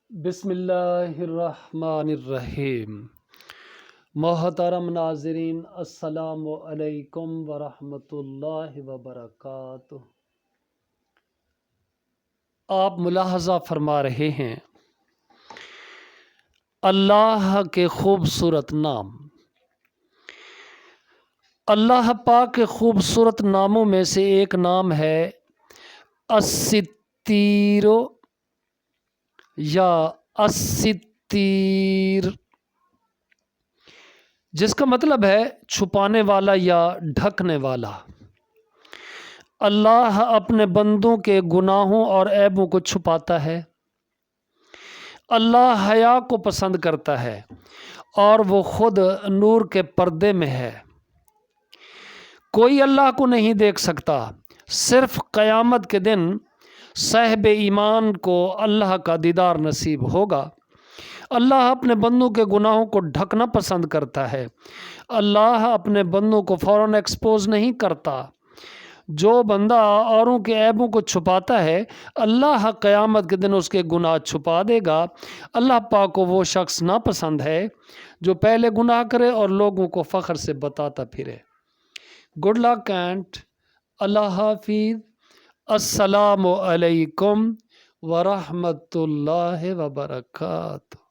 بسم اللہ الرحمن الرحیم۔ محترم ناظرین، السلام علیکم ورحمۃ اللہ وبرکاتہ۔ آپ ملاحظہ فرما رہے ہیں اللہ کے خوبصورت نام۔ اللہ پاک کے خوبصورت ناموں میں سے ایک نام ہے الستیر یا الستیر، جس کا مطلب ہے چھپانے والا یا ڈھکنے والا۔ اللہ اپنے بندوں کے گناہوں اور عیبوں کو چھپاتا ہے۔ اللہ حیا کو پسند کرتا ہے اور وہ خود نور کے پردے میں ہے۔ کوئی اللہ کو نہیں دیکھ سکتا، صرف قیامت کے دن صاحب ایمان کو اللہ کا دیدار نصیب ہوگا۔ اللہ اپنے بندوں کے گناہوں کو ڈھکنا پسند کرتا ہے۔ اللہ اپنے بندوں کو فوراً ایکسپوز نہیں کرتا۔ جو بندہ اوروں کے عیبوں کو چھپاتا ہے، اللہ قیامت کے دن اس کے گناہ چھپا دے گا۔ اللہ پاک کو وہ شخص ناپسند ہے جو پہلے گناہ کرے اور لوگوں کو فخر سے بتاتا پھرے۔ گڈ لک اینڈ اللہ حافظ۔ السلام علیکم ورحمۃ اللہ وبرکاتہ۔